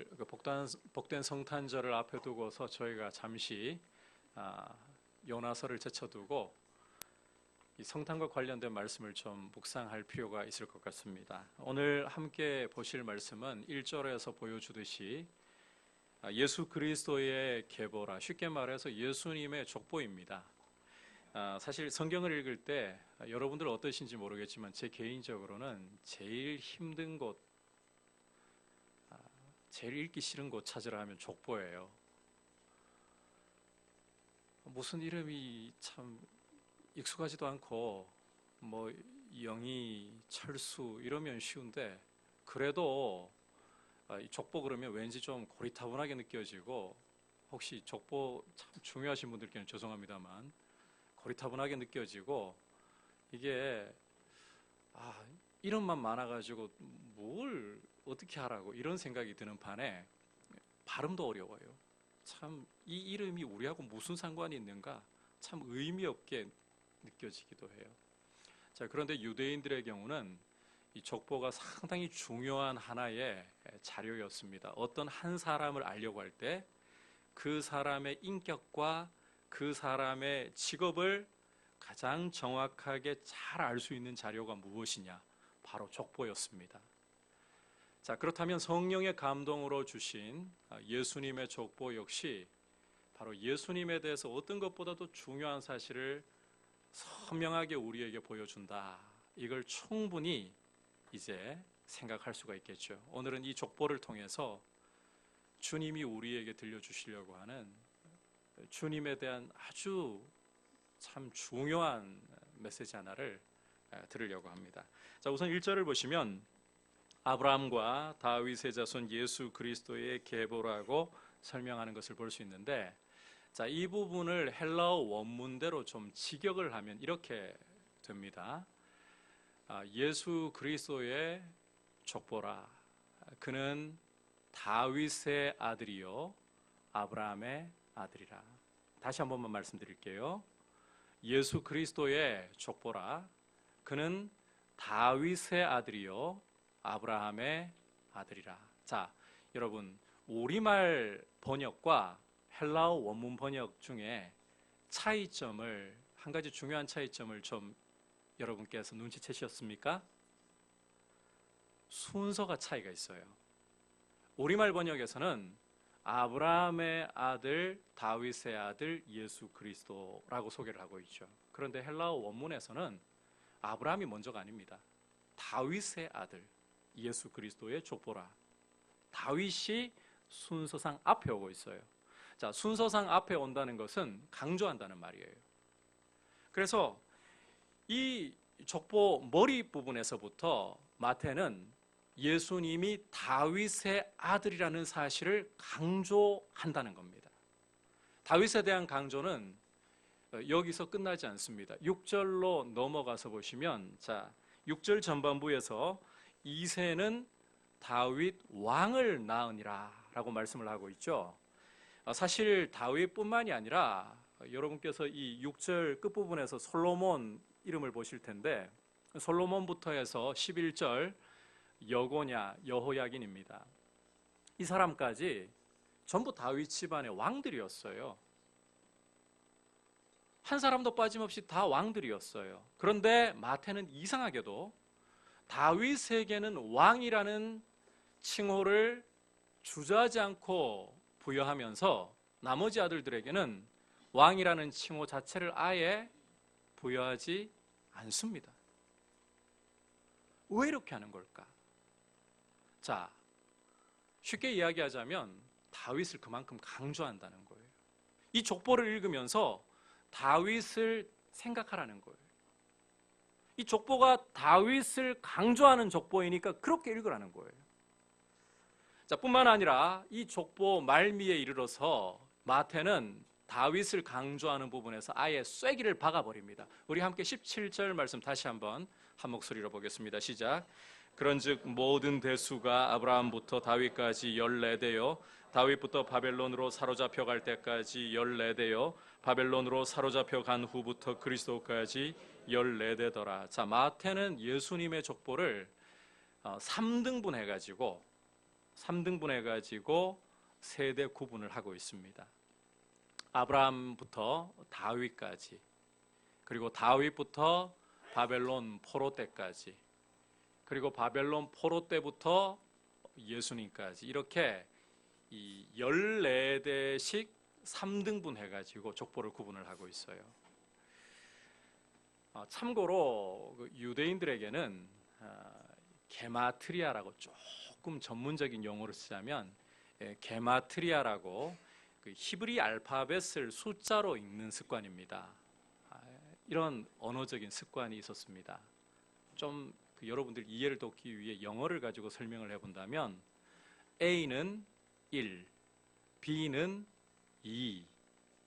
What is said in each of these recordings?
오늘 복된 성탄절을 앞에 두고서 저희가 잠시 요나서를 제쳐두고 이 성탄과 관련된 말씀을 좀 묵상할 필요가 있을 것 같습니다. 오늘 함께 보실 말씀은 1절에서 보여주듯이 예수 그리스도의 계보라, 쉽게 말해서 예수님의 족보입니다. 사실 성경을 읽을 때 여러분들 어떠신지 모르겠지만 제 개인적으로는 제일 힘든 곳, 제일 읽기 싫은 곳 찾으라 하면 족보예요. 무슨 이름이 참 익숙하지도 않고 뭐 영희, 철수 이러면 쉬운데 그래도 족보 그러면 왠지 좀 고리타분하게 느껴지고, 혹시 족보 참 중요하신 분들께는 죄송합니다만 고리타분하게 느껴지고, 이게 이름만 많아가지고 뭘 어떻게 하라고 이런 생각이 드는 반에 발음도 어려워요. 참 이 이름이 우리하고 무슨 상관이 있는가 참 의미 없게 느껴지기도 해요. 자, 그런데 유대인들의 경우는 이 족보가 상당히 중요한 하나의 자료였습니다. 어떤 한 사람을 알려고 할 때 그 사람의 인격과 그 사람의 직업을 가장 정확하게 잘 알 수 있는 자료가 무엇이냐? 바로 족보였습니다. 자, 그렇다면 성령의 감동으로 주신 예수님의 족보 역시 바로 예수님에 대해서 어떤 것보다도 중요한 사실을 선명하게 우리에게 보여준다. 이걸 충분히 이제 생각할 수가 있겠죠. 오늘은 이 족보를 통해서 주님이 우리에게 들려주시려고 하는 주님에 대한 아주 참 중요한 메시지 하나를 들으려고 합니다. 자, 우선 1절을 보시면 아브라함과 다윗의 자손 예수 그리스도의 계보라고 설명하는 것을 볼 수 있는데, 자, 이 부분을 헬라어 원문대로 좀 직역을 하면 이렇게 됩니다. 예수 그리스도의 족보라. 그는 다윗의 아들이요 아브라함의 아들이라. 다시 한 번만 말씀드릴게요. 예수 그리스도의 족보라. 그는 다윗의 아들이요 아브라함의 아들이라. 자, 여러분, 우리말 번역과 헬라어 원문 번역 중에 차이점을, 한 가지 중요한 차이점을 좀 여러분께서 눈치채셨습니까? 순서가 차이가 있어요. 우리말 번역에서는 아브라함의 아들, 다윗의 아들, 예수 그리스도라고 소개를 하고 있죠. 그런데 헬라어 원문에서는 아브라함이 먼저가 아닙니다. 다윗의 아들, 예수 그리스도의 족보라. 다윗이 순서상 앞에 오고 있어요. 자, 순서상 앞에 온다는 것은 강조한다는 말이에요. 그래서 이 족보 머리 부분에서부터 마태는 예수님이 다윗의 아들이라는 사실을 강조한다는 겁니다. 다윗에 대한 강조는 여기서 끝나지 않습니다. 6절로 넘어가서 보시면, 자, 6절 전반부에서 이새는 다윗 왕을 낳으니라 라고 말씀을 하고 있죠. 사실 다윗뿐만이 아니라 여러분께서 이 6절 끝부분에서 솔로몬 이름을 보실 텐데, 솔로몬부터 해서 11절 여고냐 여호야긴입니다. 이 사람까지 전부 다윗 집안의 왕들이었어요. 한 사람도 빠짐없이 다 왕들이었어요. 그런데 마태는 이상하게도 다윗에게는 왕이라는 칭호를 주저하지 않고 부여하면서 나머지 아들들에게는 왕이라는 칭호 자체를 아예 부여하지 않습니다. 왜 이렇게 하는 걸까? 자, 쉽게 이야기하자면 다윗을 그만큼 강조한다는 거예요. 이 족보를 읽으면서 다윗을 생각하라는 거예요. 이 족보가 다윗을 강조하는 족보이니까 그렇게 읽으라는 거예요. 자, 뿐만 아니라 이 족보 말미에 이르러서 마태는 다윗을 강조하는 부분에서 아예 쐐기를 박아버립니다. 우리 함께 17절 말씀 다시 한번 한 목소리로 보겠습니다. 시작. 그런즉 모든 대수가 아브라함부터 다윗까지 14대요 다윗부터 바벨론으로 사로잡혀 갈 때까지 14대요 바벨론으로 사로잡혀 간 후부터 그리스도까지 14대더라. 자, 마태는 예수님의 족보를 3등분 해가지고 3등분해 가지고 세대 구분을 하고 있습니다. 아브라함부터 다윗까지, 그리고 다윗부터 바벨론 포로 때까지, 그리고 바벨론 포로 때부터 예수님까지, 이렇게 이 14대씩 3등분 해가지고 족보를 구분을 하고 있어요. 참고로 유대인들에게는 게마트리아라고, 조금 전문적인 용어를 쓰자면 게마트리아라고 그 히브리 알파벳을 숫자로 읽는 습관입니다. 이런 언어적인 습관이 있었습니다. 좀 여러분들 이해를 돕기 위해 영어를 가지고 설명을 해본다면, A는 1, B는 2,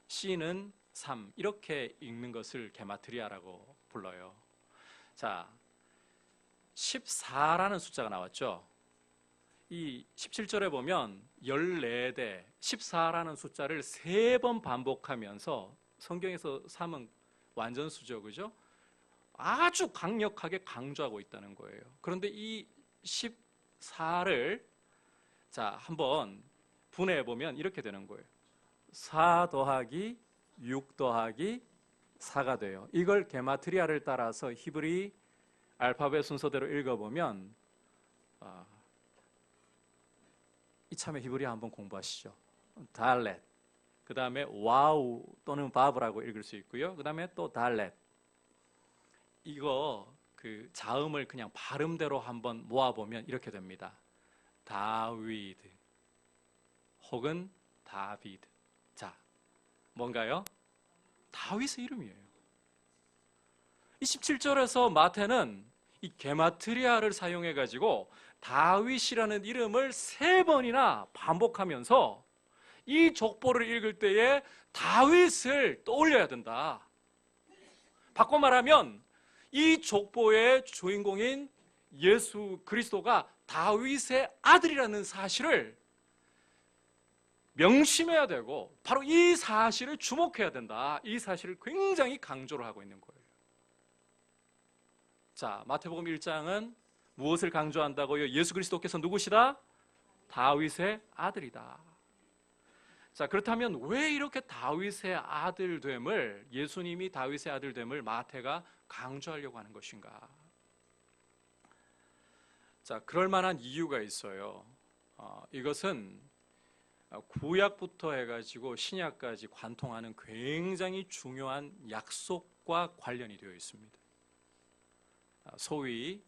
C는 3, 이렇게 읽는 것을 게마트리아라고 불러요. 자, 14라는 숫자가 나왔죠. 이 17절에 보면 14대 14라는 숫자를 3번 반복하면서, 성경에서 3은 완전수죠, 그죠? 아주 강력하게 강조하고 있다는 거예요. 그런데 이 14를 자 한번 분해해 보면 이렇게 되는 거예요. 4 더하기 6 더하기 4가 돼요. 이걸 게마트리아를 따라서 히브리 알파벳 순서대로 읽어보면, 이참에 히브리 한번 공부하시죠. 달렛, 그 다음에 와우 또는 바브라고 읽을 수 있고요. 그 다음에 또 달렛. 이거 그 자음을 그냥 발음대로 한번 모아보면 이렇게 됩니다. 다위드 혹은 다비드. 자, 뭔가요? 다윗의 이름이에요. 이 17절에서 마태는 이 게마트리아를 사용해 가지고 다윗이라는 이름을 3번이나 반복하면서 이 족보를 읽을 때에 다윗을 떠올려야 된다. 바꿔 말하면 이 족보의 주인공인 예수 그리스도가 다윗의 아들이라는 사실을 명심해야 되고, 바로 이 사실을 주목해야 된다. 이 사실을 굉장히 강조를 하고 있는 거예요. 자, 마태복음 1장은 무엇을 강조한다고요? 예수 그리스도께서 누구시다? 다윗의 아들이다. 자, 그렇다면 왜 이렇게 다윗의 아들됨을, 예수님이 다윗의 아들됨을 마태가 강조하려고 하는 것인가? 자, 그럴 만한 이유가 있어요. 이것은 구약부터 해가지고 신약까지 관통하는 굉장히 중요한 약속과 관련이 되어 있습니다. 소위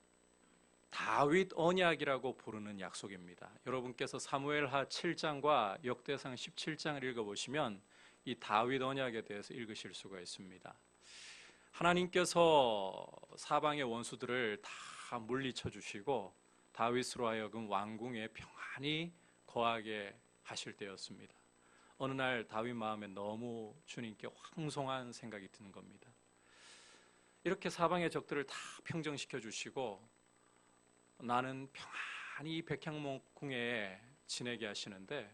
다윗 언약이라고 부르는 약속입니다. 여러분께서 사무엘하 7장과 역대상 17장을 읽어보시면 이 다윗 언약에 대해서 읽으실 수가 있습니다. 하나님께서 사방의 원수들을 다 물리쳐 주시고 다윗으로 하여금 왕궁에 평안히 거하게 하실 때였습니다. 어느 날 다윗 마음에 너무 주님께 황송한 생각이 드는 겁니다. 이렇게 사방의 적들을 다 평정시켜 주시고 나는 평안히 백향목궁에 지내게 하시는데,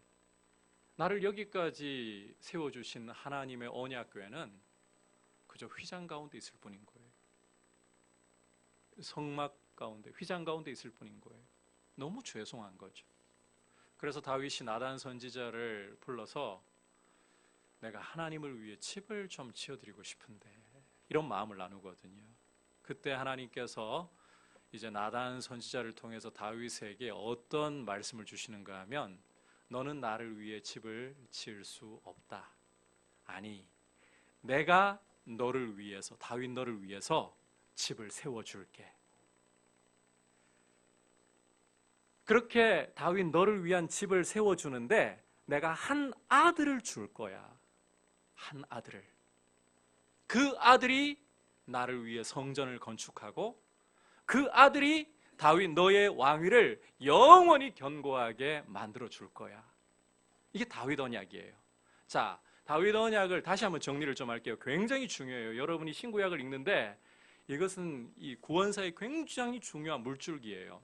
나를 여기까지 세워주신 하나님의 언약궤는 그저 휘장 가운데 있을 뿐인 거예요. 성막 가운데, 휘장 가운데 있을 뿐인 거예요. 너무 죄송한 거죠. 그래서 다윗이 나단 선지자를 불러서 내가 하나님을 위해 집을 좀 지어드리고 싶은데, 이런 마음을 나누거든요. 그때 하나님께서 이제 나단 선지자를 통해서 다윗에게 어떤 말씀을 주시는가 하면, 너는 나를 위해 집을 지을 수 없다. 아니, 내가 너를 위해서, 다윗 너를 위해서 집을 세워줄게. 그렇게 다윗 너를 위한 집을 세워주는데 내가 한 아들을 줄 거야. 한 아들을. 그 아들이 나를 위해 성전을 건축하고, 그 아들이 다윗 너의 왕위를 영원히 견고하게 만들어 줄 거야. 이게 다윗 언약이에요. 자, 다윗 언약을 다시 한번 정리를 좀 할게요. 굉장히 중요해요. 여러분이 신구약을 읽는데 이것은 이 구원사의 굉장히 중요한 물줄기예요.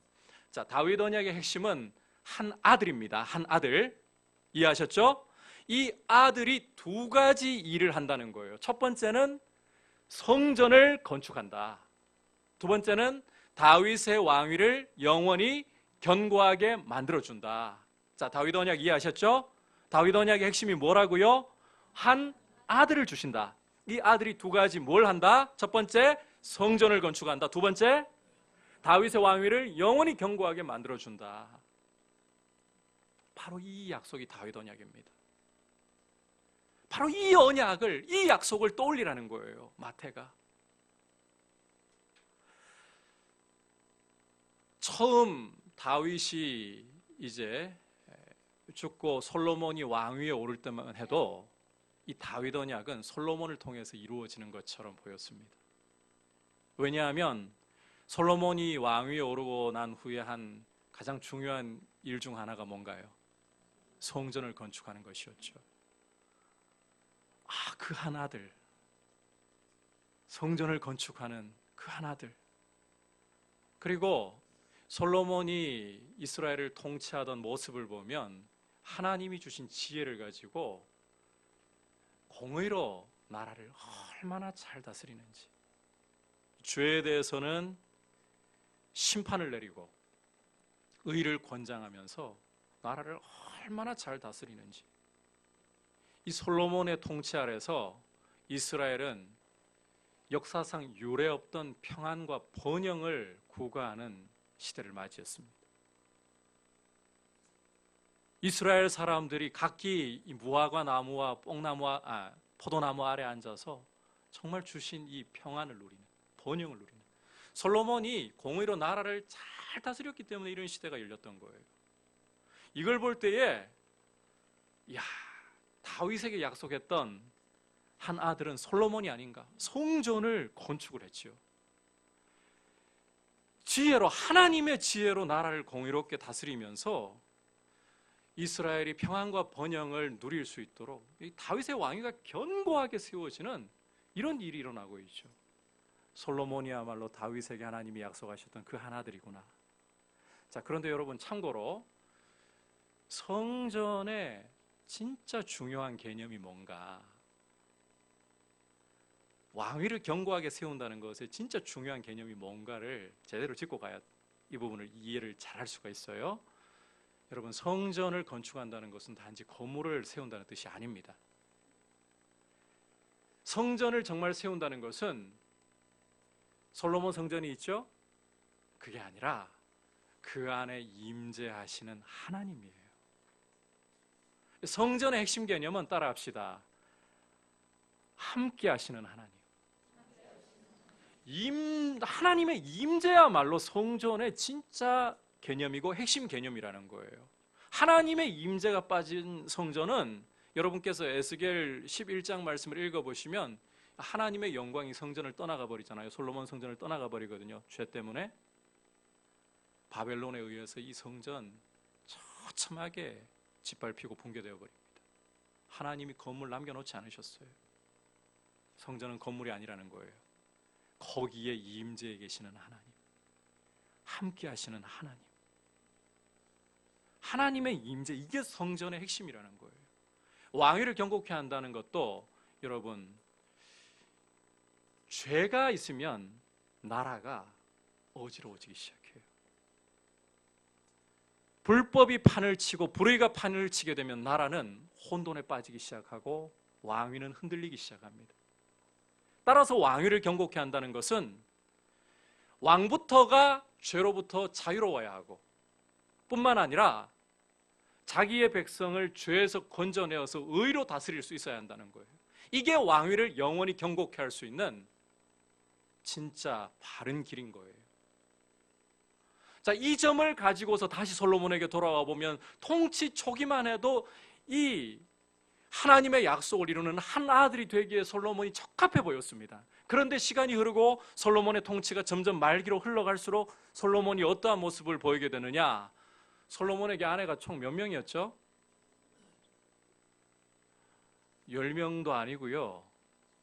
자, 다윗 언약의 핵심은 한 아들입니다. 한 아들. 이해하셨죠? 이 아들이 2가지 일을 한다는 거예요. 첫 번째는 성전을 건축한다. 두 번째는 다윗의 왕위를 영원히 견고하게 만들어준다. 자, 다윗 언약 이해하셨죠? 다윗 언약의 핵심이 뭐라고요? 한 아들을 주신다. 이 아들이 두 가지 뭘 한다? 첫 번째, 성전을 건축한다. 두 번째, 다윗의 왕위를 영원히 견고하게 만들어준다. 바로 이 약속이 다윗 언약입니다. 바로 이 언약을, 이 약속을 떠올리라는 거예요, 마태가. 처음 다윗이 이제 죽고 솔로몬이 왕위에 오를 때만 해도 이 다윗 언약은 솔로몬을 통해서 이루어지는 것처럼 보였습니다. 왜냐하면 솔로몬이 왕위에 오르고 난 후에 한 가장 중요한 일 중 하나가 뭔가요? 성전을 건축하는 것이었죠. 그 한 아들, 성전을 건축하는 그 한 아들. 그리고 솔로몬이 이스라엘을 통치하던 모습을 보면 하나님이 주신 지혜를 가지고 공의로 나라를 얼마나 잘 다스리는지, 죄에 대해서는 심판을 내리고 의를 권장하면서 나라를 얼마나 잘 다스리는지, 이 솔로몬의 통치 아래서 이스라엘은 역사상 유례 없던 평안과 번영을 구가하는 시대를 맞이했습니다. 이스라엘 사람들이 각기 무화과 나무와 뽕나무와 포도나무 아래 앉아서 정말 주신 이 평안을 누리는, 번영을 누리는, 솔로몬이 공의로 나라를 잘 다스렸기 때문에 이런 시대가 열렸던 거예요. 이걸 볼 때에 다윗에게 약속했던 한 아들은 솔로몬이 아닌가, 성전을 건축을 했죠. 지혜로, 하나님의 지혜로 나라를 공의롭게 다스리면서 이스라엘이 평안과 번영을 누릴 수 있도록 이 다윗의 왕위가 견고하게 세워지는 이런 일이 일어나고 있죠. 솔로몬이야말로 다윗에게 하나님이 약속하셨던 그 한 아들이구나. 자, 그런데 여러분, 참고로 성전의 진짜 중요한 개념이 뭔가, 왕위를 견고하게 세운다는 것의 진짜 중요한 개념이 뭔가를 제대로 짚고 가야 이 부분을 이해를 잘 할 수가 있어요. 여러분, 성전을 건축한다는 것은 단지 건물을 세운다는 뜻이 아닙니다. 성전을 정말 세운다는 것은 솔로몬 성전이 있죠? 그게 아니라 그 안에 임재하시는 하나님이에요. 성전의 핵심 개념은 따라합시다. 함께 하시는 하나님. 하나님의 임재야말로 성전의 진짜 개념이고 핵심 개념이라는 거예요. 하나님의 임재가 빠진 성전은, 여러분께서 에스겔 11장 말씀을 읽어보시면 하나님의 영광이 성전을 떠나가 버리잖아요. 솔로몬 성전을 떠나가 버리거든요. 죄 때문에. 바벨론에 의해서 이 성전 처참하게 짓밟히고 붕괴되어 버립니다. 하나님이 건물 남겨놓지 않으셨어요. 성전은 건물이 아니라는 거예요. 거기에 임재해 계시는 하나님, 함께 하시는 하나님, 하나님의 임재, 이게 성전의 핵심이라는 거예요. 왕위를 견고케 한다는 것도 여러분, 죄가 있으면 나라가 어지러워지기 시작해요. 불법이 판을 치고 불의가 판을 치게 되면 나라는 혼돈에 빠지기 시작하고 왕위는 흔들리기 시작합니다. 따라서 왕위를 견고케 한다는 것은 왕부터가 죄로부터 자유로워야 하고, 뿐만 아니라 자기의 백성을 죄에서 건져내어서 의로 다스릴 수 있어야 한다는 거예요. 이게 왕위를 영원히 견고케 할 수 있는 진짜 바른 길인 거예요. 자, 이 점을 가지고서 다시 솔로몬에게 돌아와 보면 통치 초기만 해도 이 하나님의 약속을 이루는 한 아들이 되기에 솔로몬이 적합해 보였습니다. 그런데 시간이 흐르고 솔로몬의 통치가 점점 말기로 흘러갈수록 솔로몬이 어떠한 모습을 보이게 되느냐? 솔로몬에게 아내가 총 몇 명이었죠? 10명도 아니고요,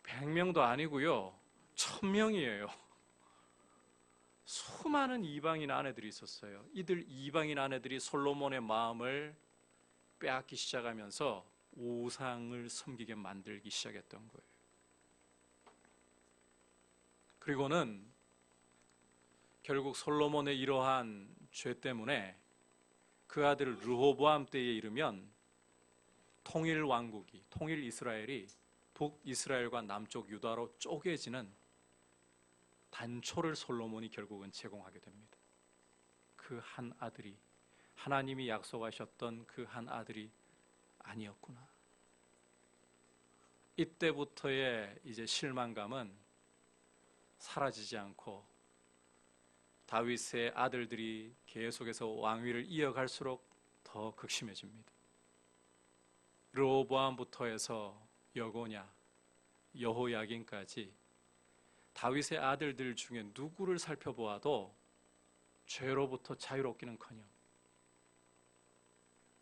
100명도 아니고요, 1000명이에요. 수많은 이방인 아내들이 있었어요. 이들 이방인 아내들이 솔로몬의 마음을 빼앗기 시작하면서 우상을 섬기게 만들기 시작했던 거예요. 그리고는 결국 솔로몬의 이러한 죄 때문에 그 아들 르호보암 때에 이르면 통일 왕국이, 통일 이스라엘이 북이스라엘과 남쪽 유다로 쪼개지는 단초를 솔로몬이 결국은 제공하게 됩니다. 그 한 아들이, 하나님이 약속하셨던 그 한 아들이 아니었구나. 이때부터의 이제 실망감은 사라지지 않고 다윗의 아들들이 계속해서 왕위를 이어갈수록 더 극심해집니다. 르호보암부터 해서 여고냐, 여호야긴까지 다윗의 아들들 중에 누구를 살펴보아도 죄로부터 자유롭기는커녕,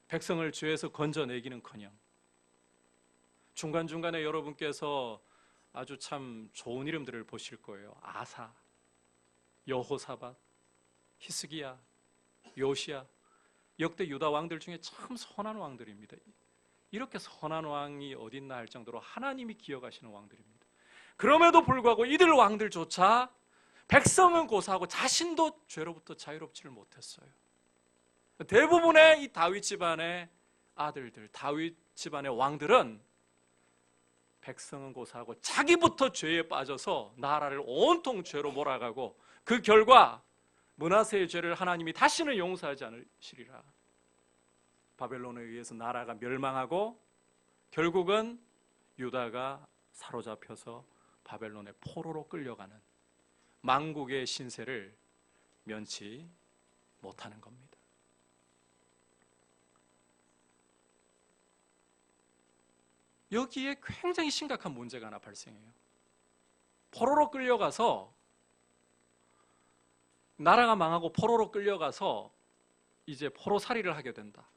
백성을 죄에서 건져내기는커녕, 중간중간에 여러분께서 아주 참 좋은 이름들을 보실 거예요. 아사, 여호사밧, 히스기야, 요시야, 역대 유다 왕들 중에 참 선한 왕들입니다. 이렇게 선한 왕이 어딨나 할 정도로 하나님이 기억하시는 왕들입니다. 그럼에도 불구하고 이들 왕들조차 백성은 고사하고 자신도 죄로부터 자유롭지를 못했어요. 대부분의 이 다윗 집안의 아들들, 다윗 집안의 왕들은 백성은 고사하고 자기부터 죄에 빠져서 나라를 온통 죄로 몰아가고 그 결과 므낫세의 죄를 하나님이 다시는 용서하지 않으시리라. 바벨론에 의해서 나라가 멸망하고 결국은 유다가 사로잡혀서 바벨론의 포로로 끌려가는 망국의 신세를 면치 못하는 겁니다. 여기에 굉장히 심각한 문제가 하나 발생해요. 포로로 끌려가서, 나라가 망하고 포로로 끌려가서 이제 포로살이를 하게 된다.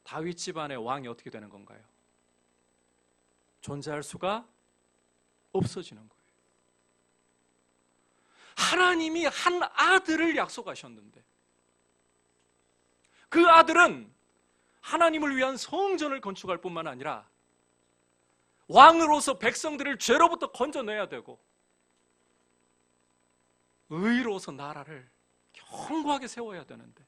다윗 집안의 왕이 어떻게 되는 건가요? 존재할 수가 없어지는 거예요. 하나님이 한 아들을 약속하셨는데 그 아들은 하나님을 위한 성전을 건축할 뿐만 아니라 왕으로서 백성들을 죄로부터 건져내야 되고 의로서 나라를 견고하게 세워야 되는데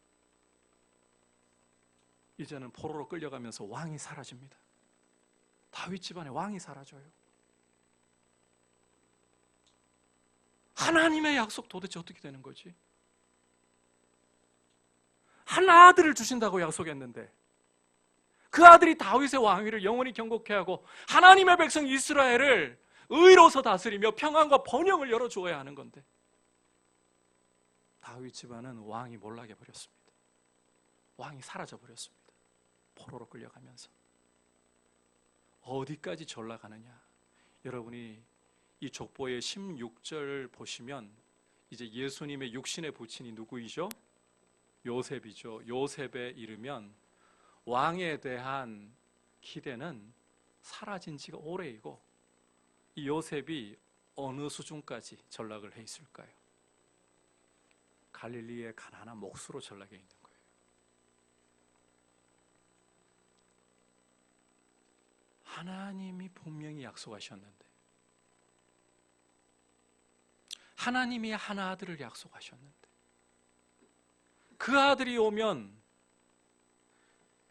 이제는 포로로 끌려가면서 왕이 사라집니다. 다윗 집안의 왕이 사라져요. 하나님의 약속 도대체 어떻게 되는 거지? 한 아들을 주신다고 약속했는데 그 아들이 다윗의 왕위를 영원히 경고케 하고 하나님의 백성 이스라엘을 의로서 다스리며 평안과 번영을 열어주어야 하는 건데 다윗 집안은 왕이 몰락해 버렸습니다. 왕이 사라져 버렸습니다. 포로로 끌려가면서 어디까지 전락하느냐? 여러분이 이 족보의 16절 보시면 이제 예수님의 육신의 부친이 누구이죠? 요셉이죠. 요셉에 이르면 왕에 대한 기대는 사라진 지가 오래이고 이 요셉이 어느 수준까지 전락을 해 있을까요? 갈릴리의 가난한 목수로 전락해 있는 거예요. 하나님이 분명히 약속하셨는데 하나님이 한 아들을 약속하셨는데 그 아들이 오면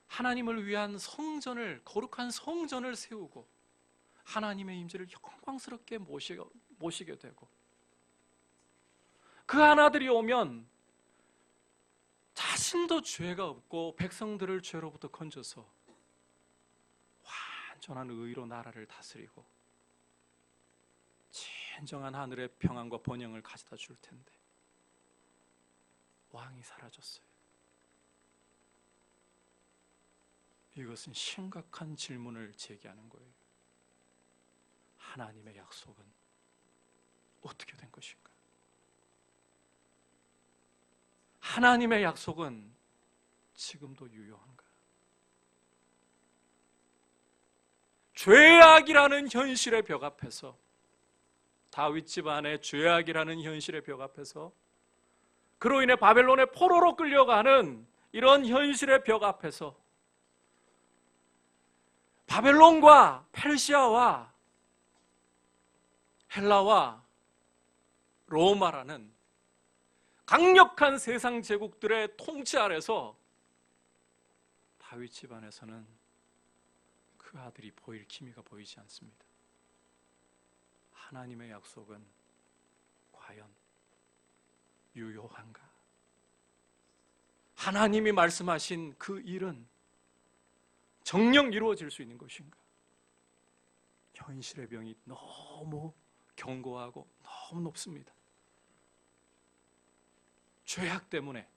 하나님을 위한 성전을, 거룩한 성전을 세우고 하나님의 임재를 영광스럽게 모시게 되고 그 한 아들이 오면 자신도 죄가 없고 백성들을 죄로부터 건져서 완전한 의로 나라를 다스리고 진정한 하늘의 평안과 번영을 가져다 줄 텐데 왕이 사라졌어요. 이것은 심각한 질문을 제기하는 거예요. 하나님의 약속은 어떻게 된 것인가? 하나님의 약속은 지금도 유효한가? 죄악이라는 현실의 벽 앞에서, 다윗 집안의 죄악이라는 현실의 벽 앞에서, 그로 인해 바벨론의 포로로 끌려가는 이런 현실의 벽 앞에서 바벨론과 페르시아와 헬라와 로마라는 강력한 세상 제국들의 통치 아래서 다윗 집안에서는 그 아들이 보일 기미가 보이지 않습니다. 하나님의 약속은 과연 유효한가? 하나님이 말씀하신 그 일은 정녕 이루어질 수 있는 것인가? 현실의 병이 너무 견고하고 너무 높습니다. 죄악 때문에,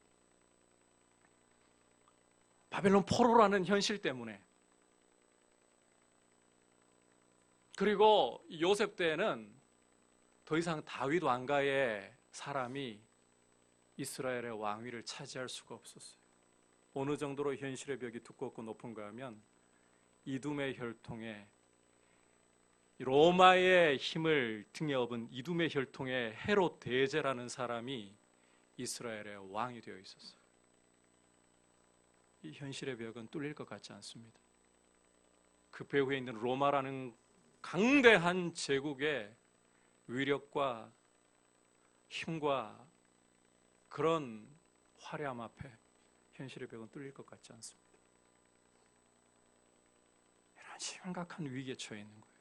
바벨론 포로라는 현실 때문에, 그리고 요셉 때에는 더 이상 다윗 왕가의 사람이 이스라엘의 왕위를 차지할 수가 없었어요. 어느 정도로 현실의 벽이 두껍고 높은가 하면 이둠의 혈통에, 로마의 힘을 등에 업은 이둠의 혈통의 헤롯 대제라는 사람이 이스라엘의 왕이 되어 있었어요. 이 현실의 벽은 뚫릴 것 같지 않습니다. 그 배후에 있는 로마라는 강대한 제국의 위력과 힘과 그런 화려함 앞에 현실의 벽은 뚫릴 것 같지 않습니다. 이런 심각한 위기에 처해 있는 거예요.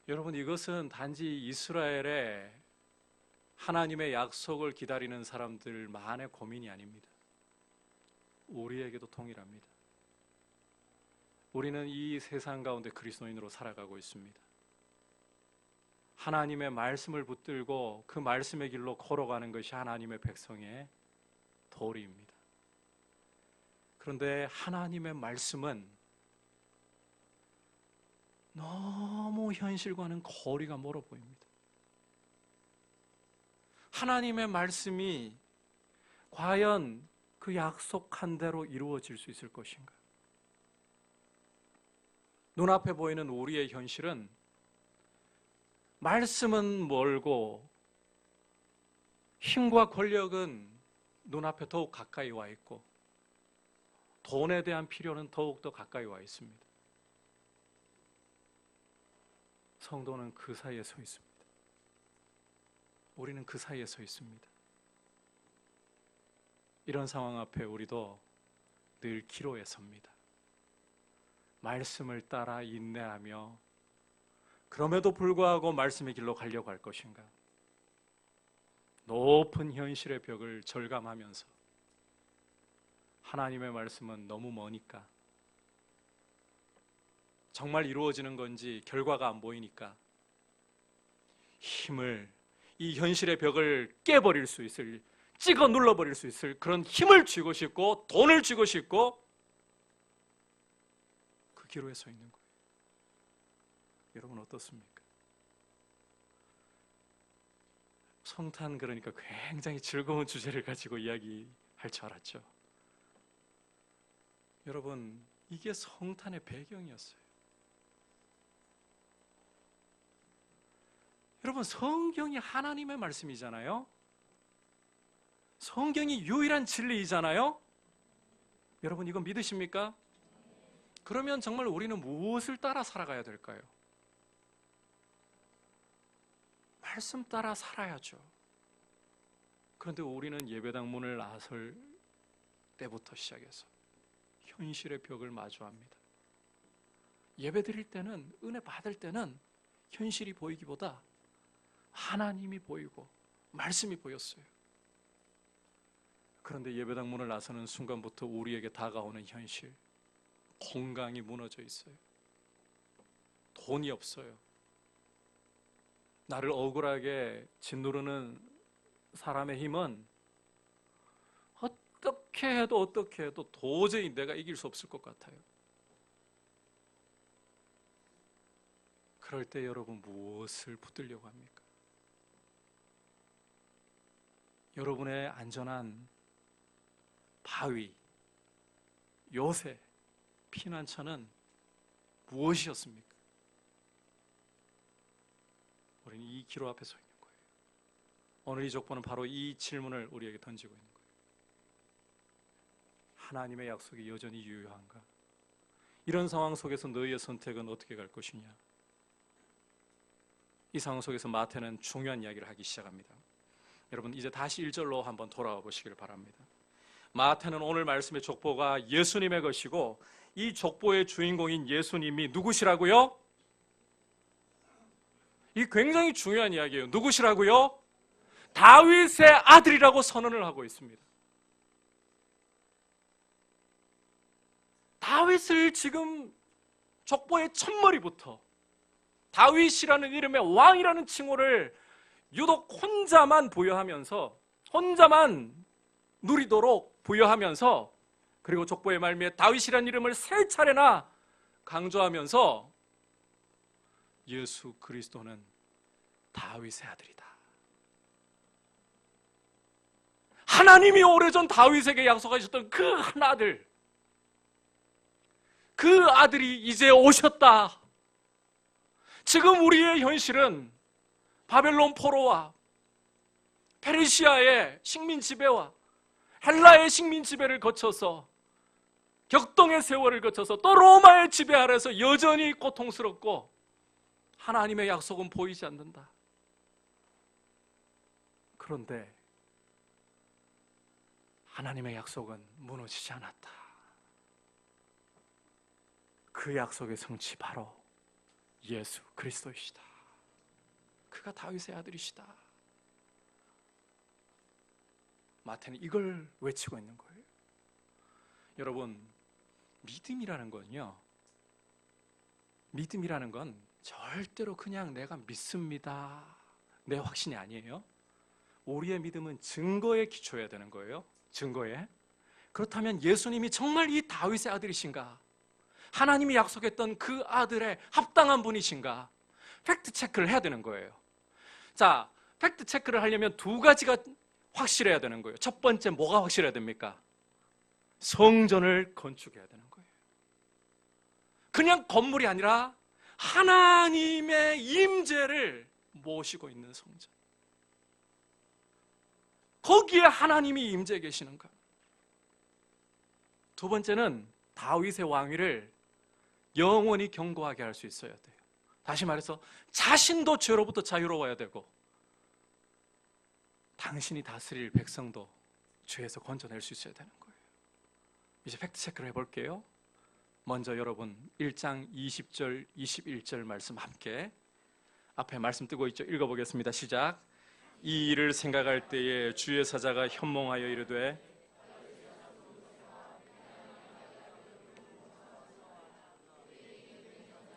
여러분, 이것은 단지 이스라엘의 하나님의 약속을 기다리는 사람들만의 고민이 아닙니다. 우리에게도 동일합니다. 우리는 이 세상 가운데 그리스도인으로 살아가고 있습니다. 하나님의 말씀을 붙들고 그 말씀의 길로 걸어가는 것이 하나님의 백성의 도리입니다. 그런데 하나님의 말씀은 너무 현실과는 거리가 멀어 보입니다. 하나님의 말씀이 과연 그 약속한 대로 이루어질 수 있을 것인가? 눈앞에 보이는 우리의 현실은 말씀은 멀고 힘과 권력은 눈앞에 더욱 가까이 와 있고 돈에 대한 필요는 더욱더 가까이 와 있습니다. 성도는 그 사이에 서 있습니다. 우리는 그 사이에 서 있습니다. 이런 상황 앞에 우리도 늘 기로에 섭니다. 말씀을 따라 인내하며 그럼에도 불구하고 말씀의 길로 가려고 할 것인가? 높은 현실의 벽을 절감하면서 하나님의 말씀은 너무 머니까, 정말 이루어지는 건지 결과가 안 보이니까 힘을, 이 현실의 벽을 깨버릴 수 있을, 찍어 눌러버릴 수 있을 그런 힘을 쥐고 싶고 돈을 쥐고 싶고 그 기로에 서 있는 거예요. 여러분 어떻습니까? 성탄, 그러니까 굉장히 즐거운 주제를 가지고 이야기할 줄 알았죠. 여러분, 이게 성탄의 배경이었어요. 여러분, 성경이 하나님의 말씀이잖아요. 성경이 유일한 진리이잖아요. 여러분, 이거 믿으십니까? 그러면 정말 우리는 무엇을 따라 살아가야 될까요? 말씀 따라 살아야죠. 그런데 우리는 예배당 문을 나설 때부터 시작해서 현실의 벽을 마주합니다. 예배 드릴 때는, 은혜 받을 때는 현실이 보이기보다 하나님이 보이고 말씀이 보였어요. 그런데 예배당 문을 나서는 순간부터 우리에게 다가오는 현실, 건강이 무너져 있어요. 돈이 없어요. 나를 억울하게 짓누르는 사람의 힘은 어떻게 해도 도저히 내가 이길 수 없을 것 같아요. 그럴 때 여러분 무엇을 붙들려고 합니까? 여러분의 안전한 바위, 요새, 피난처는 무엇이었습니까? 우리는 이 기로 앞에 서 있는 거예요. 오늘 이 족보는 바로 이 질문을 우리에게 던지고 있는 거예요. 하나님의 약속이 여전히 유효한가? 이런 상황 속에서 너희의 선택은 어떻게 갈 것이냐? 이 상황 속에서 마태는 중요한 이야기를 하기 시작합니다. 여러분 이제 다시 1절로 한번 돌아와 보시길 바랍니다. 마태는 오늘 말씀의 족보가 예수님의 것이고 이 족보의 주인공인 예수님이 누구시라고요? 이 굉장히 중요한 이야기예요. 누구시라고요? 다윗의 아들이라고 선언을 하고 있습니다. 다윗을 지금 족보의 첫머리부터 다윗이라는 이름의 왕이라는 칭호를 유독 혼자만 부여하면서, 혼자만 누리도록 부여하면서, 그리고 족보의 말미에 다윗이라는 이름을 세 차례나 강조하면서 예수 그리스도는 다윗의 아들이다. 하나님이 오래전 다윗에게 약속하셨던 그 한 아들, 그 아들이 이제 오셨다. 지금 우리의 현실은 바벨론 포로와 페르시아의 식민 지배와 헬라의 식민 지배를 거쳐서 격동의 세월을 거쳐서 또 로마의 지배 아래서 여전히 고통스럽고 하나님의 약속은 보이지 않는다. 그런데 하나님의 약속은 무너지지 않았다. 그 약속의 성취 바로 예수 그리스도이시다. 그가 다윗의 아들이시다. 마태는 이걸 외치고 있는 거예요. 여러분, 믿음이라는 건요, 믿음이라는 건 절대로 그냥 내가 믿습니다, 내 확신이 아니에요. 우리의 믿음은 증거에 기초해야 되는 거예요. 증거에. 그렇다면 예수님이 정말 이 다윗의 아들이신가? 하나님이 약속했던 그 아들의 합당한 분이신가? 팩트 체크를 해야 되는 거예요. 자, 팩트 체크를 하려면 두 가지가 확실해야 되는 거예요. 첫 번째, 뭐가 확실해야 됩니까? 성전을 건축해야 되는 거예요. 그냥 건물이 아니라 하나님의 임재를 모시고 있는 성전. 거기에 하나님이 임재해 계시는가? 두 번째는 다윗의 왕위를 영원히 견고하게 할 수 있어야 돼요. 다시 말해서 자신도 죄로부터 자유로워야 되고 당신이 다스릴 백성도 죄에서 건져낼 수 있어야 되는 거예요. 이제 팩트 체크를 해볼게요. 먼저 여러분 1장 20절 21절 말씀 함께, 앞에 말씀 뜨고 있죠? 읽어보겠습니다. 시작. 이 일을 생각할 때에 주의 사자가 현몽하여 이르되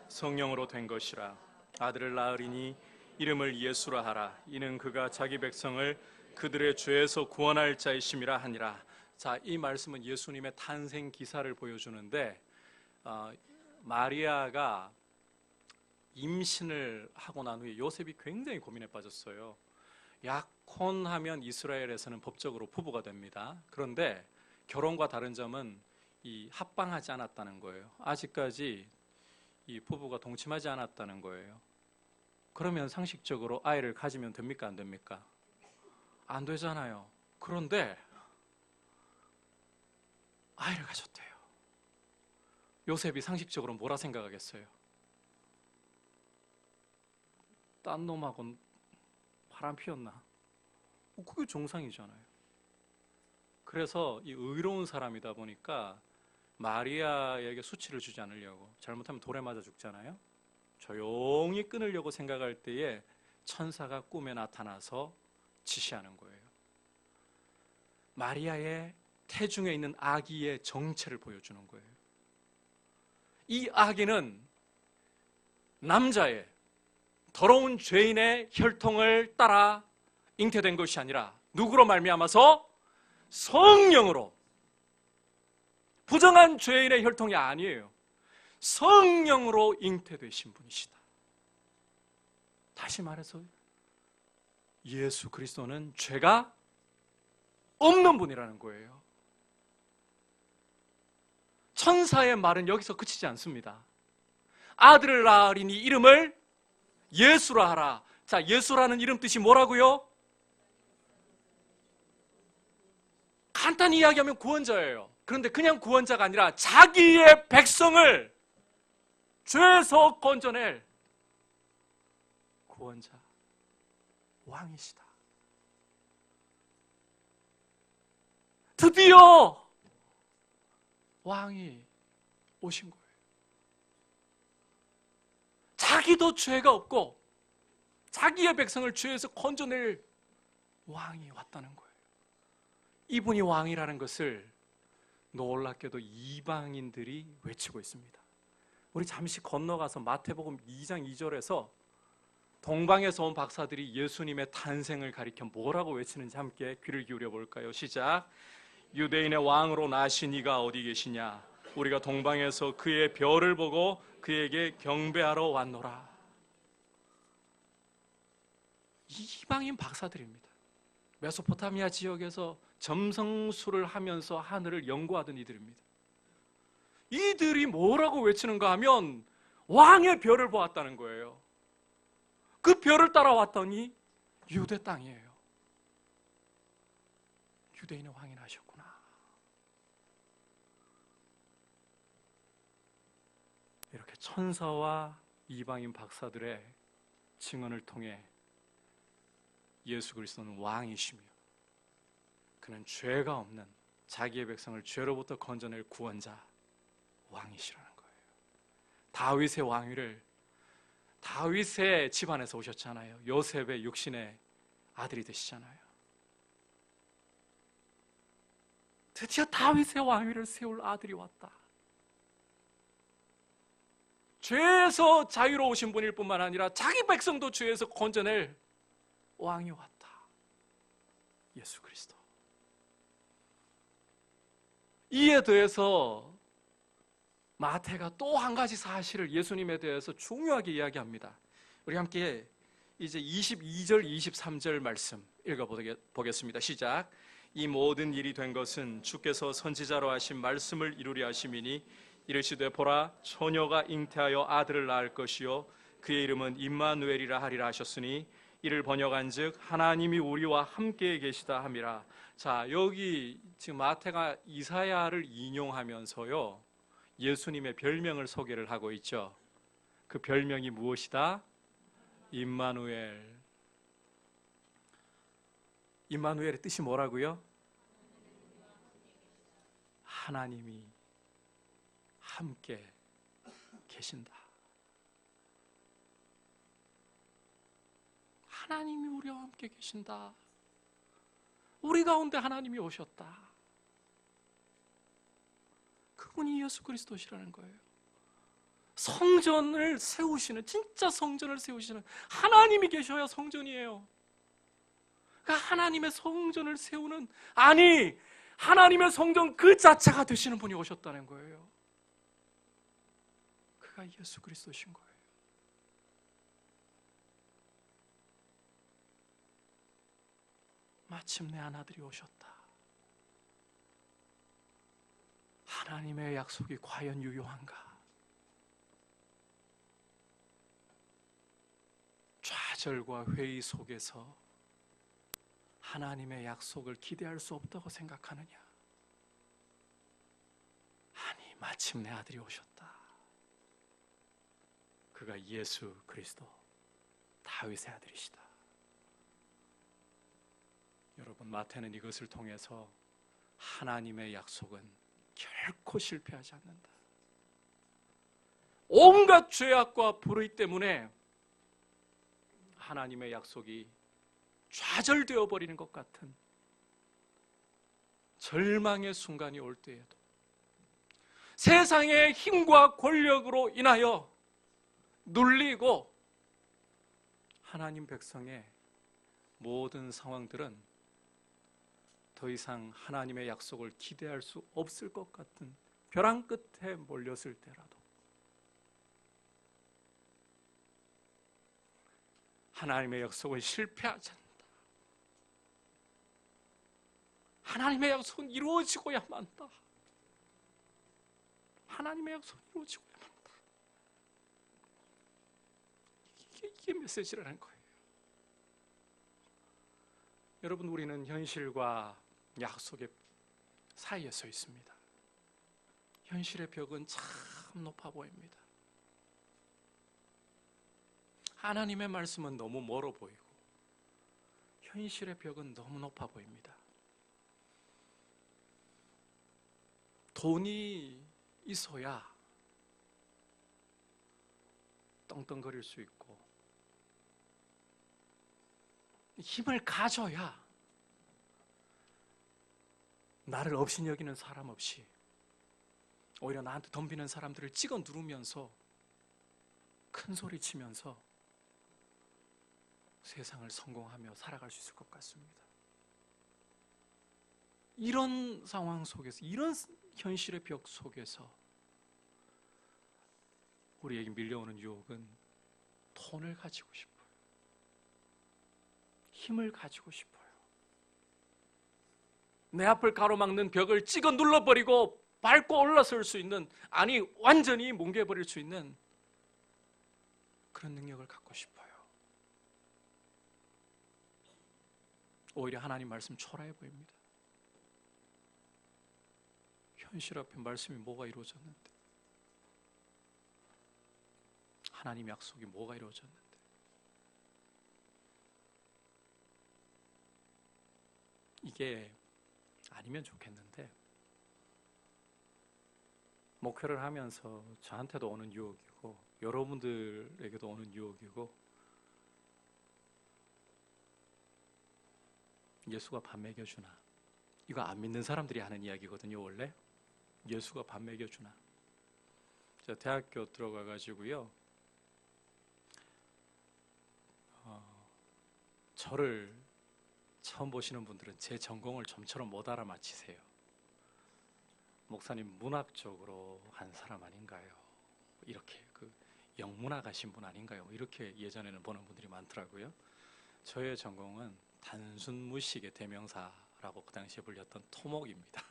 성령으로 된 것이라. 아들을 낳으리니 이름을 예수라 하라. 이는 그가 자기 백성을 그들의 죄에서 구원할 자이심이라 하니라. 자, 이 말씀은 예수님의 탄생 기사를 보여주는데, 마리아가 임신을 하고 난 후에 요셉이 굉장히 고민에 빠졌어요. 약혼하면 이스라엘에서는 법적으로 부부가 됩니다. 그런데 결혼과 다른 점은 이 합방하지 않았다는 거예요. 아직까지 이 부부가 동침하지 않았다는 거예요. 그러면 상식적으로 아이를 가지면 됩니까? 안 됩니까? 안 되잖아요. 그런데 아이를 가졌대요. 요셉이 상식적으로 뭐라 생각하겠어요? 딴 놈하고는 바람 피웠나? 그게 정상이잖아요. 그래서 이 의로운 사람이다 보니까 마리아에게 수치를 주지 않으려고, 잘못하면 돌에 맞아 죽잖아요. 조용히 끊으려고 생각할 때에 천사가 꿈에 나타나서 지시하는 거예요. 마리아의 태중에 있는 아기의 정체를 보여주는 거예요. 이 아기는 남자의 더러운 죄인의 혈통을 따라 잉태된 것이 아니라 누구로 말미암아서? 성령으로. 부정한 죄인의 혈통이 아니에요. 성령으로 잉태되신 분이시다. 다시 말해서 예수 그리스도는 죄가 없는 분이라는 거예요. 천사의 말은 여기서 그치지 않습니다. 아들을 낳으리니 이름을 예수라 하라. 자, 예수라는 이름 뜻이 뭐라고요? 간단히 이야기하면 구원자예요. 그런데 그냥 구원자가 아니라 자기의 백성을 죄에서 건져낼 구원자, 왕이시다. 드디어 왕이 오신 거예요. 자기도 죄가 없고 자기의 백성을 죄에서 건져낼 왕이 왔다는 거예요. 이분이 왕이라는 것을 놀랍게도 이방인들이 외치고 있습니다. 우리 잠시 건너가서 마태복음 2장 2절에서 동방에서 온 박사들이 예수님의 탄생을 가리켜 뭐라고 외치는지 함께 귀를 기울여 볼까요? 시작. 유대인의 왕으로 나신 이가 어디 계시냐? 우리가 동방에서 그의 별을 보고 그에게 경배하러 왔노라. 이방인 박사들입니다. 메소포타미아 지역에서 점성술을 하면서 하늘을 연구하던 이들입니다. 이들이 뭐라고 외치는가 하면 왕의 별을 보았다는 거예요. 그 별을 따라왔더니 유대 땅이에요. 유대인의 왕이 나셨구나. 이렇게 천사와 이방인 박사들의 증언을 통해 예수 그리스도는 왕이시며 그는 죄가 없는 자기의 백성을 죄로부터 건져낼 구원자, 왕이시라는 거예요. 다윗의 왕위를 다윗의 집안에서 오셨잖아요. 요셉의 육신의 아들이 되시잖아요. 드디어 다윗의 왕위를 세울 아들이 왔다. 죄에서 자유로우신 분일 뿐만 아니라 자기 백성도 죄에서 건져낼 왕이 왔다. 예수 그리스도. 이에 더해서 마태가 또 한 가지 사실을 예수님에 대해서 중요하게 이야기합니다. 우리 함께 이제 22절, 23절 말씀 읽어보겠습니다. 시작. 이 모든 일이 된 것은 주께서 선지자로 하신 말씀을 이루려 하심이니 이르시되 보라 처녀가 잉태하여 아들을 낳을 것이요 그의 이름은 임마누엘이라 하리라 하셨으니 이를 번역한즉 하나님이 우리와 함께 계시다 함이라. 자, 여기 지금 마태가 이사야를 인용하면서요 예수님의 별명을 소개를 하고 있죠. 그 별명이 무엇이다? 임마누엘. 임마누엘의 뜻이 뭐라고요? 하나님이 함께 계신다. 하나님이 우리와 함께 계신다. 우리 가운데 하나님이 오셨다. 그분이 예수 그리스도시라는 거예요. 성전을 세우시는, 진짜 성전을 세우시는 하나님이 계셔야 성전이에요. 그러니까 하나님의 성전을 세우는, 아니 하나님의 성전 그 자체가 되시는 분이 오셨다는 거예요. 그가 예수 그리스도신 거예요. 마침내 한 아들이 오셨다. 하나님의 약속이 과연 유효한가? 좌절과 회의 속에서 하나님의 약속을 기대할 수 없다고 생각하느냐? 아니, 마침내 아들이 오셨다. 그가 예수 그리스도, 다윗의 아들이시다. 여러분, 마태는 이것을 통해서 하나님의 약속은 결코 실패하지 않는다. 온갖 죄악과 불의 때문에 하나님의 약속이 좌절되어 버리는 것 같은 절망의 순간이 올 때에도 세상의 힘과 권력으로 인하여 눌리고 하나님 백성의 모든 상황들은 더 이상 하나님의 약속을 기대할 수 없을 것 같은 벼랑 끝에 몰렸을 때라도 하나님의 약속은 실패하지 않는다. 하나님의 약속은 이루어지고야만 한다. 하나님의 약속은 이루어지고야만 한다. 이게 메시지라는 거예요. 여러분, 우리는 현실과 약속의 사이에 서 있습니다. 현실의 벽은 참 높아 보입니다. 하나님의 말씀은 너무 멀어 보이고 현실의 벽은 너무 높아 보입니다. 돈이 있어야 떵떵거릴 수 있고, 힘을 가져야 나를 없이 여기는 사람 없이 오히려 나한테 덤비는 사람들을 찍어 누르면서 큰 소리 치면서 세상을 성공하며 살아갈 수 있을 것 같습니다. 이런 상황 속에서, 이런 현실의 벽 속에서 우리에게 밀려오는 유혹은 돈을 가지고 싶어요. 힘을 가지고 싶어요. 내 앞을 가로막는 벽을 찍어 눌러버리고 밟고 올라설 수 있는, 아니 완전히 뭉개버릴 수 있는 그런 능력을 갖고 싶어요. 오히려 하나님 말씀 초라해 보입니다. 현실 앞에 말씀이 뭐가 이루어졌는데, 하나님 약속이 뭐가 이루어졌는데, 이게 아니면 좋겠는데, 목회를 하면서 저한테도 오는 유혹이고 여러분들에게도 오는 유혹이고, 예수가 밥 먹여주나, 이거 안 믿는 사람들이 하는 이야기거든요. 원래 예수가 밥 먹여주나. 제가 대학교 들어가가지고요, 저를 처음 보시는 분들은 제 전공을 좀처럼 못 알아맞히세요. 목사님 문학 쪽으로 한 사람 아닌가요? 이렇게 영문학 하신 분 아닌가요? 이렇게 예전에는 보는 분들이 많더라고요. 저의 전공은 단순 무식의 대명사라고 그 당시에 불렸던 토목입니다.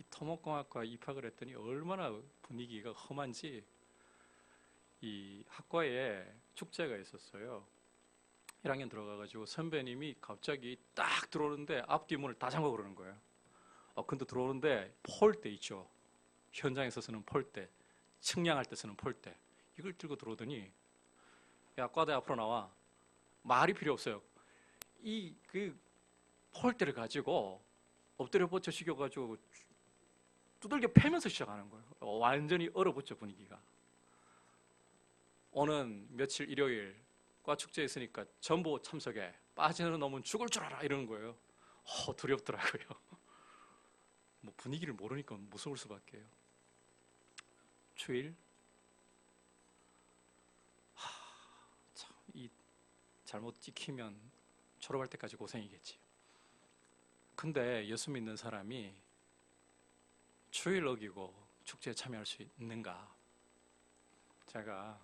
이 토목공학과 입학을 했더니 얼마나 분위기가 험한지, 이 학과에 축제가 있었어요. 1학년 들어가가지고 선배님이 갑자기 딱 들어오는데 앞뒤 문을 다 잠가 그러는 거예요. 근데 들어오는데 폴대 있죠. 현장에서 쓰는 폴대, 측량할 때 쓰는 폴대, 이걸 들고 들어오더니, 야 과대 앞으로 나와. 말이 필요 없어요. 그 폴대를 가지고 엎드려 뻗쳐 시켜가지고 두들겨 패면서 시작하는 거예요. 완전히 얼어붙죠, 분위기가. 오는 며칠 일요일 과 축제에 있으니까 전부 참석해. 빠지는 놈은 죽을 줄 알아. 이러는 거예요. 두렵더라고요. 뭐 분위기를 모르니까 무서울 수밖에요. 주일, 참, 이 잘못 찍히면 졸업할 때까지 고생이겠지. 근데 예수 믿는 사람이 주일 어기고 축제에 참여할 수 있는가? 제가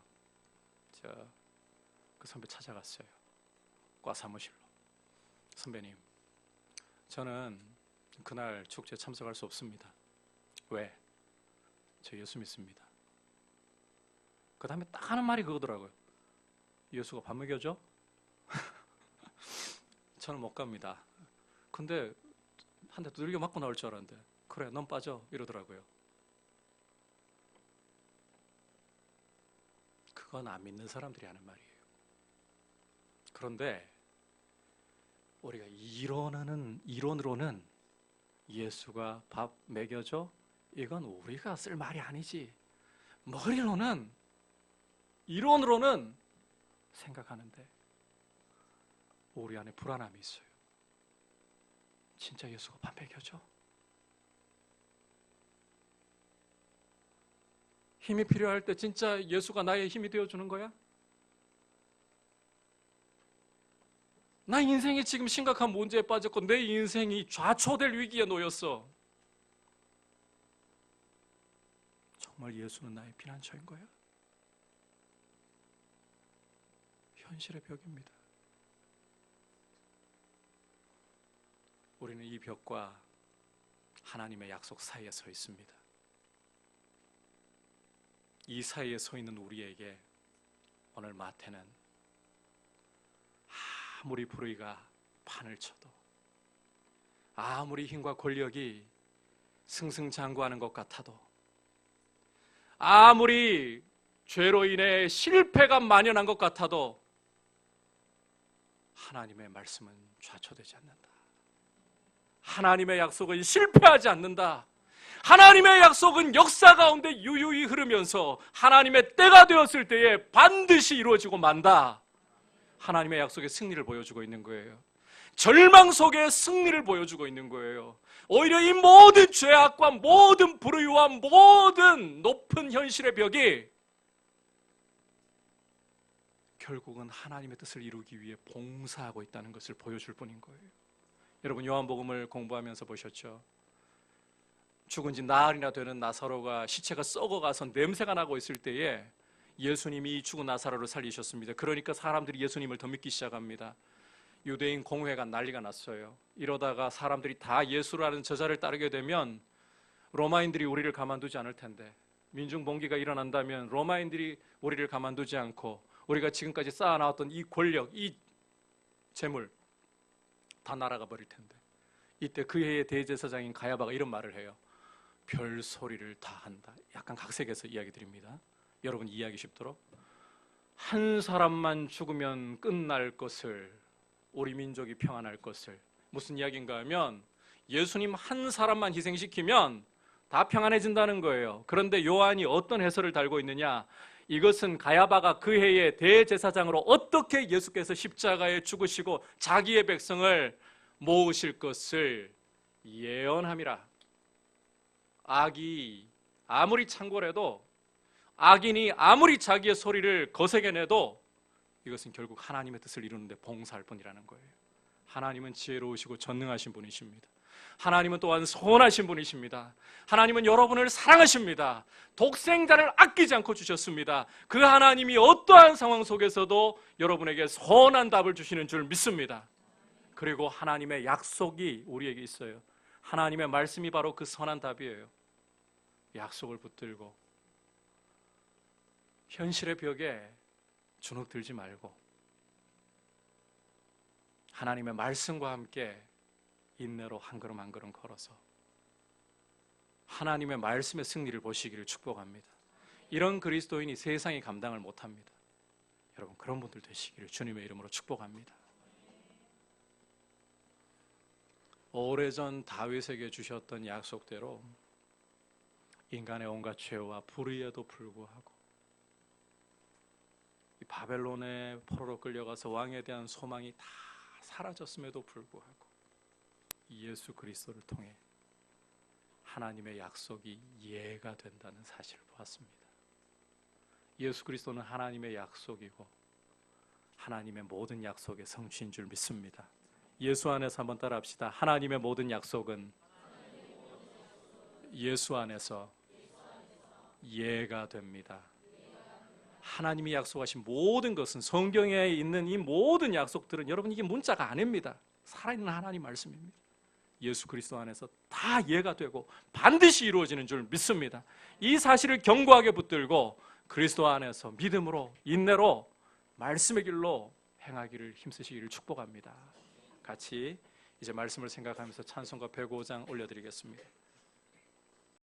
그 선배 찾아갔어요. 과 사무실로. 선배님, 저는 그날 축제에 참석할 수 없습니다. 왜? 저 예수 믿습니다. 그 다음에 딱 하는 말이 그거더라고요. 예수가 밥 먹여줘? 저는 못 갑니다. 근데 한 대 두들겨 맞고 나올 줄 알았는데, 그래 넌 빠져 이러더라고요. 그건 안 믿는 사람들이 하는 말이에요. 그런데 우리가 이론으로는 예수가 밥 먹여줘? 이건 우리가 쓸 말이 아니지. 이론으로는 생각하는데 우리 안에 불안함이 있어요. 진짜 예수가 밥 먹여줘? 힘이 필요할 때 진짜 예수가 나의 힘이 되어주는 거야? 나 인생이 지금 심각한 문제에 빠졌고 내 인생이 좌초될 위기에 놓였어. 정말 예수는 나의 피난처인 거야? 현실의 벽입니다. 우리는 이 벽과 하나님의 약속 사이에 서 있습니다. 이 사이에 서 있는 우리에게 오늘 마태는 아무리 불의가 판을 쳐도, 아무리 힘과 권력이 승승장구하는 것 같아도, 아무리 죄로 인해 실패가 만연한 것 같아도 하나님의 말씀은 좌초되지 않는다. 하나님의 약속은 실패하지 않는다. 하나님의 약속은 역사 가운데 유유히 흐르면서 하나님의 때가 되었을 때에 반드시 이루어지고 만다. 하나님의 약속의 승리를 보여주고 있는 거예요. 절망 속에 승리를 보여주고 있는 거예요. 오히려 이 모든 죄악과 모든 불의와 모든 높은 현실의 벽이 결국은 하나님의 뜻을 이루기 위해 봉사하고 있다는 것을 보여줄 뿐인 거예요. 여러분, 요한복음을 공부하면서 보셨죠? 죽은 지 나흘이나 되는 나사로가 시체가 썩어가서 냄새가 나고 있을 때에 예수님이 죽은 나사로를 살리셨습니다. 그러니까 사람들이 예수님을 더 믿기 시작합니다. 유대인 공회가 난리가 났어요. 이러다가 사람들이 다 예수라는 저자를 따르게 되면 로마인들이 우리를 가만두지 않을 텐데, 민중봉기가 일어난다면 로마인들이 우리를 가만두지 않고 우리가 지금까지 쌓아나왔던 이 권력, 이 재물 다 날아가 버릴 텐데, 이때 그 해의 대제사장인 가야바가 이런 말을 해요. 별 소리를 다 한다. 약간 각색해서 이야기 드립니다. 여러분 이해하기 쉽도록, 한 사람만 죽으면 끝날 것을, 우리 민족이 평안할 것을. 무슨 이야기인가 하면 예수님 한 사람만 희생시키면 다 평안해진다는 거예요. 그런데 요한이 어떤 해설을 달고 있느냐, 이것은 가야바가 그 해의 대제사장으로 어떻게 예수께서 십자가에 죽으시고 자기의 백성을 모으실 것을 예언함이라. 악이 아무리 창궐해도, 악인이 아무리 자기의 소리를 거세게내도 이것은 결국 하나님의 뜻을 이루는데 봉사할 뿐이라는 거예요. 하나님은 지혜로우시고 전능하신 분이십니다. 하나님은 또한 선하신 분이십니다. 하나님은 여러분을 사랑하십니다. 독생자를 아끼지 않고 주셨습니다. 그 하나님이 어떠한 상황 속에서도 여러분에게 선한 답을 주시는 줄 믿습니다. 그리고 하나님의 약속이 우리에게 있어요. 하나님의 말씀이 바로 그 선한 답이에요. 약속을 붙들고 현실의 벽에 주눅들지 말고 하나님의 말씀과 함께 인내로 한 걸음 한 걸음 걸어서 하나님의 말씀의 승리를 보시기를 축복합니다. 이런 그리스도인이 세상이 감당을 못합니다. 여러분, 그런 분들 되시기를 주님의 이름으로 축복합니다. 오래전 다윗에게 주셨던 약속대로 인간의 온갖 죄와 불의에도 불구하고 이 바벨론의 포로로 끌려가서 왕에 대한 소망이 다 사라졌음에도 불구하고 예수 그리스도를 통해 하나님의 약속이 예가 된다는 사실을 보았습니다. 예수 그리스도는 하나님의 약속이고 하나님의 모든 약속의 성취인 줄 믿습니다. 예수 안에서 한번 따라합시다. 하나님의 모든 약속은 예수 안에서 예가 됩니다. 하나님이 약속하신 모든 것은, 성경에 있는 이 모든 약속들은 여러분 이게 문자가 아닙니다. 살아있는 하나님 말씀입니다. 예수 그리스도 안에서 다 예가 되고 반드시 이루어지는 줄 믿습니다. 이 사실을 견고하게 붙들고 그리스도 안에서 믿음으로 인내로 말씀의 길로 행하기를 힘쓰시기를 축복합니다. 같이 이제 말씀을 생각하면서 찬송가 105장 올려드리겠습니다.